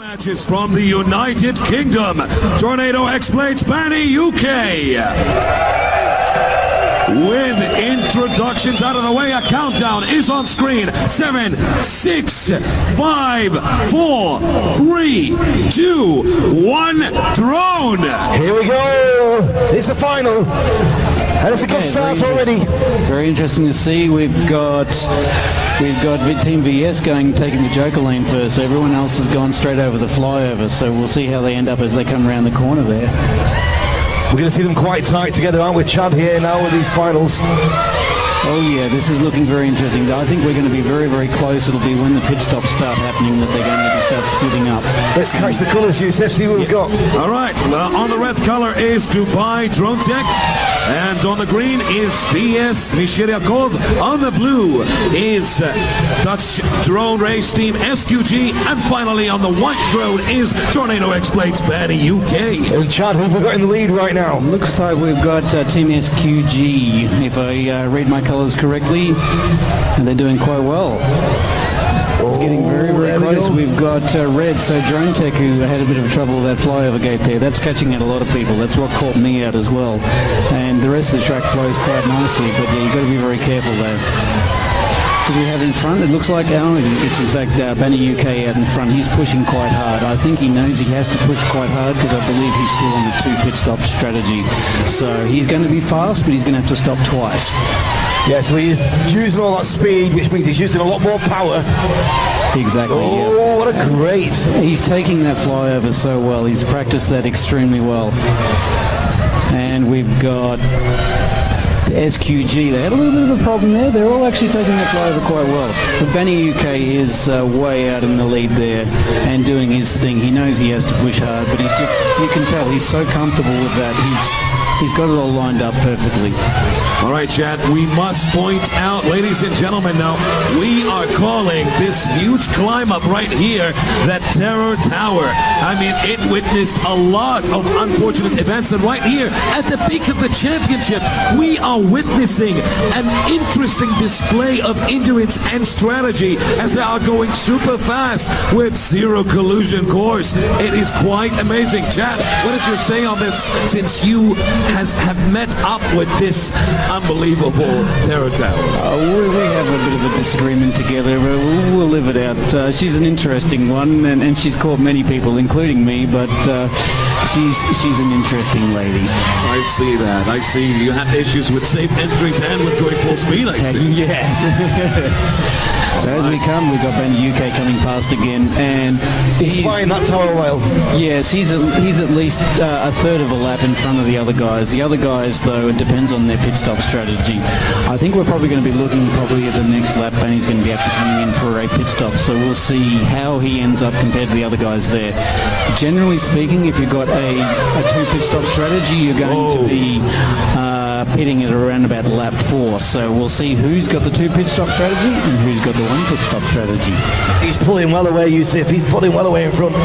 Matches from the United Kingdom. Tornado X-Blades Banny UK. With introductions out of the way, a countdown is on screen. 7, 6, 5, 4, 3, 2, 1, drone. Here we go. It's the final. And it's a good start already. Very interesting to see. We've got Team VS taking the Joker lane first. So everyone else has gone straight over the flyover. So we'll see how they end up as they come around the corner there. We're going to see them quite tight together, aren't we, Chad, here now with these finals? Oh yeah, this is looking very interesting. I think we're going to be very, very close. It'll be when the pit stops start happening that they're going to start splitting up. Let's catch the colours, Yusuf, see what we've got. All right, on the red color is Dubai Drone Tech. And on the green is VS Mishiryakov. On the blue is Dutch Drone Race Team SQG. And finally on the white drone is Tornado X-Blades Banny UK. And Chad, who have we got in the lead right now? Looks like we've got Team SQG, if I read my colours correctly. And they're doing quite well. It's getting very, very close. We've got red, so Drone Tech, who had a bit of trouble with that flyover gate there. That's catching out a lot of people. That's what caught me out as well. And the rest of the track flows quite nicely, but yeah, you've got to be very careful though. What do we have in front? It looks like it's in fact Banny UK out in front. He's pushing quite hard. I think he knows he has to push quite hard because I believe he's still on the 2 pit stop strategy. So he's going to be fast, but he's going to have to stop twice. Yeah, so he's using all that speed, which means he's using a lot more power. Exactly. Oh, yeah. what a great! He's taking that flyover so well. He's practiced that extremely well. And we've got SQG. They had a little bit of a problem there. They're all actually taking that flyover quite well. But Banny UK is way out in the lead there and doing his thing. He knows he has to push hard, but he's just, you can tell he's so comfortable with that. He's got it all lined up perfectly. All right, Chad, we must point out, ladies and gentlemen, now, we are calling this huge climb up right here that Terror Tower. I mean, it witnessed a lot of unfortunate events, and right here at the peak of the championship, we are witnessing an interesting display of endurance and strategy as they are going super fast with zero collision course. It is quite amazing. Chad, what is your say on this, since you have met up with this unbelievable Terror Tower? We have a bit of a disagreement together, but we'll live it out. She's an interesting one, and she's caught many people, including me, but she's an interesting lady. I see that. I see you have issues with safe entries and with going full speed, I see. Yes. So as we come, we've got Banny UK coming past again, and he's flying that tower well. Yes, he's at least a third of a lap in front of the other guys. The other guys, though, it depends on their pit stop strategy. I think we're probably going to be looking at the next lap. Banny's going to be after coming in for a pit stop, so we'll see how he ends up compared to the other guys there. Generally speaking, if you've got a 2 pit stop strategy, you're going to be pitting it around about lap 4. So we'll see who's got the 2 pit stop strategy and who's got the 1 pit stop strategy. He's pulling well away, Yusuf. He's pulling well away in front.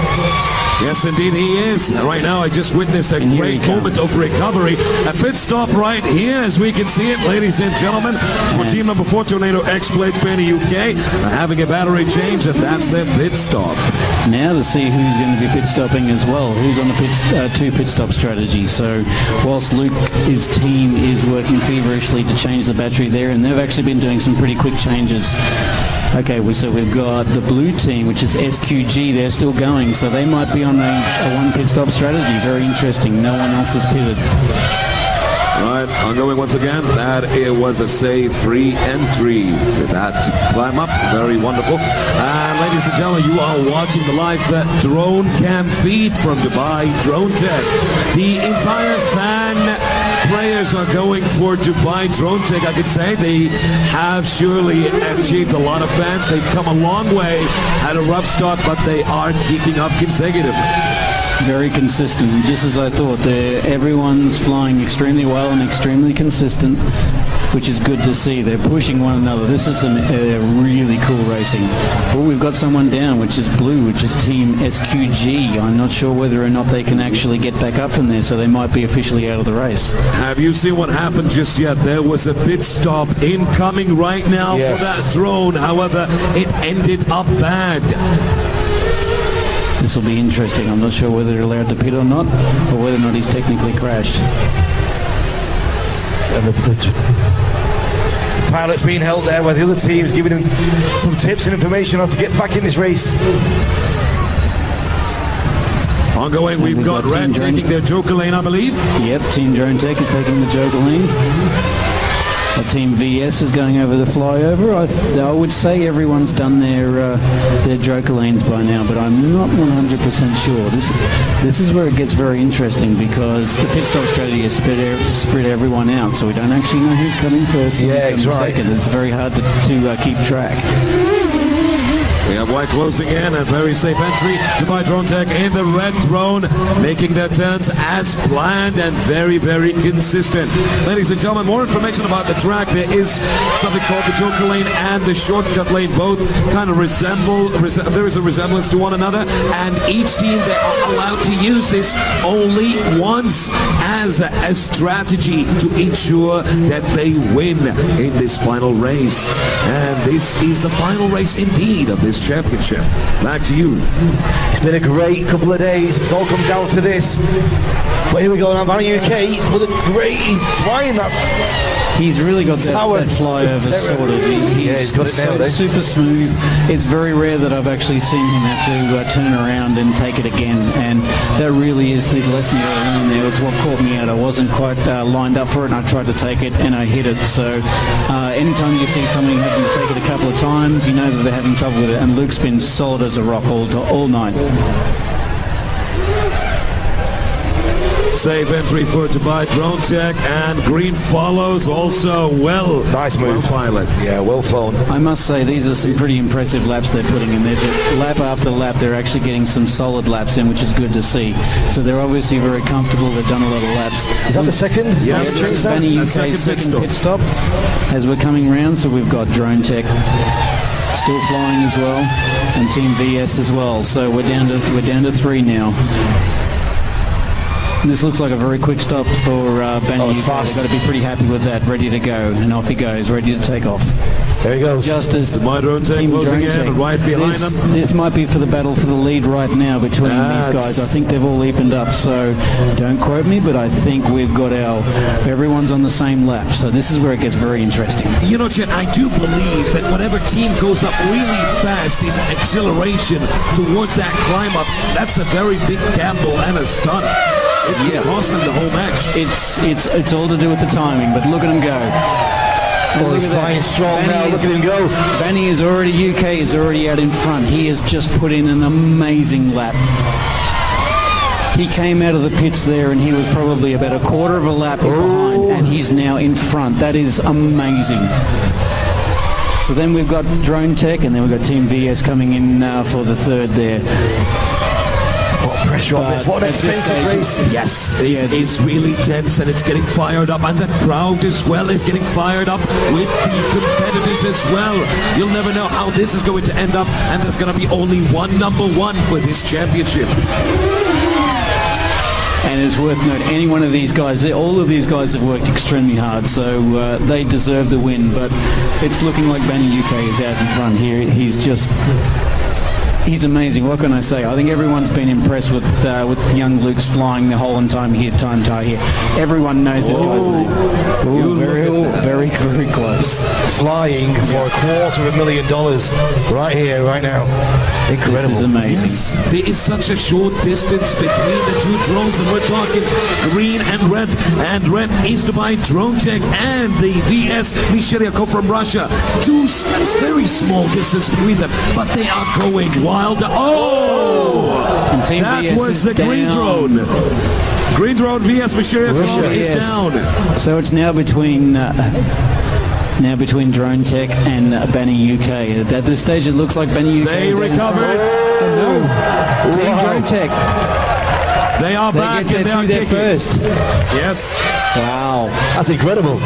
Yes, indeed he is. Right now, I just witnessed a great moment of recovery. A pit stop right here, as we can see it, ladies and gentlemen, for team number 4, Tornado X-Blades Banny UK, having a battery change, and that's their pit stop. Now to see who's going to be pit stopping as well, who's on the 2 pit stop strategy. So whilst his team is working feverishly to change the battery there, and they've actually been doing some pretty quick changes. Okay, so we've got the blue team, which is SQG. They're still going, so they might be on a 1 pit stop strategy. Very interesting. No one else has pitted. Right, ongoing once again. That it was a safe free entry to that climb up. Very wonderful. And ladies and gentlemen, you are watching the live drone cam feed from Dubai Drone Tech. The entire fan prayers are going for Dubai Drone Tech. I could say they have surely achieved a lot of fans. They've come a long way, had a rough start, but they are keeping up consecutively. Very consistent, just as I thought. Everyone's flying extremely well and extremely consistent, which is good to see. They're pushing one another. This is some really cool racing. Oh, we've got someone down, which is blue, which is Team SQG. I'm not sure whether or not they can actually get back up from there, so they might be officially out of the race. Have you seen what happened just yet? There was a pit stop incoming right now for that drone. However, it ended up bad. This will be interesting. I'm not sure whether they're allowed to pit or not, or whether or not he's technically crashed. And the pilot's being held there while the other team's giving him some tips and information on how to get back in this race. Ongoing, we've got Red taking their Joker lane, I believe. Yep, Team Drone Tech are taking the Joker lane. Team VS is going over the flyover. I would say everyone's done their Joker lanes by now, but I'm not 100% sure. This is where it gets very interesting because the pit stop strategy has spread everyone out, so we don't actually know who's coming first and who's coming second. It's very hard to keep track. We have white closing in, a very safe entry. Dubai Drone Tech in the red drone, making their turns as planned and very, very consistent. Ladies and gentlemen, more information about the track. There is something called the Joker lane and the shortcut lane. Both kind of there is a resemblance to one another, and each team, they are allowed to use this only once as a strategy to ensure that they win in this final race. And this is the final race indeed of this championship. Back to you. It's been a great couple of days. It's all come down to this. But here we go now, Barry UK with a great, he's flying that. He's really got that flyover sorted. He's got it nailed, super smooth. It's very rare that I've actually seen him have to turn around and take it again, and that really is the lesson that I learned there. It's what caught me out. I wasn't quite lined up for it, and I tried to take it, and I hit it. So anytime you see somebody having to take it a couple of times, you know that they're having trouble with it, and Luke's been solid as a rock all night. Safe entry for Dubai Drone Tech, and green follows also well. Nice move. Well pilot. Yeah, well flown. I must say, these are some pretty impressive laps they're putting in there. Lap after lap, they're actually getting some solid laps in, which is good to see. So they're obviously very comfortable. They've done a lot of laps. Is that the second? Yes, this is Benny UK's second pit stop as we're coming round. So we've got Drone Tech still flying as well, and Team VS as well. So we're down to 3 now. This looks like a very quick stop for Benny. They've got to be pretty happy with that. Ready to go, and off he goes, ready to take off. There he goes. Just as Dubai Drone Tech closing in and right behind them. This might be for the battle for the lead right now between these guys. I think they've all evened up, so don't quote me, but I think we've got everyone's on the same lap. So this is where it gets very interesting. You know, Chet, I do believe that whenever team goes up really fast in acceleration towards that climb up, that's a very big gamble and a stunt. It can cost them the whole match. It's all to do with the timing, but look at him go. Oh, he's flying strong now. Look at him go. Benny is already out in front. He has just put in an amazing lap. He came out of the pits there and he was probably about a quarter of a lap behind, and he's now in front. That is amazing. So then we've got Drone Tech, and then we've got Team VS coming in for the third there. What pressure on this. What an expensive race. Yes, it is really tense, and it's getting fired up, and the crowd as well is getting fired up with the competitors as well. You'll never know how this is going to end up, and there's going to be only one number one for this championship. And it's worth noting, any one of these guys, all of these guys have worked extremely hard, so they deserve the win. But it's looking like Benny UK is out in front here. He's amazing. What can I say? I think everyone's been impressed with young Luke's flying the whole time here. Everyone knows this guy's name. Very, very close. Flying for $250,000 right here, right now. Incredible. This is amazing. Yes, there is such a short distance between the two drones, and we're talking green and red. And red is Dubai Drone Tech, and the VS Misheriako from Russia. That's very small distance between them, but they are going wild. And Team that VS was the down. green drone. Green drone VS Misheriako is down. So it's now between Drone Tech and Benny UK. At this stage, it looks like Benny UK. They recovered. Team Drone Tech. They are back and they are there kicking. first. Yes. Wow. That's incredible.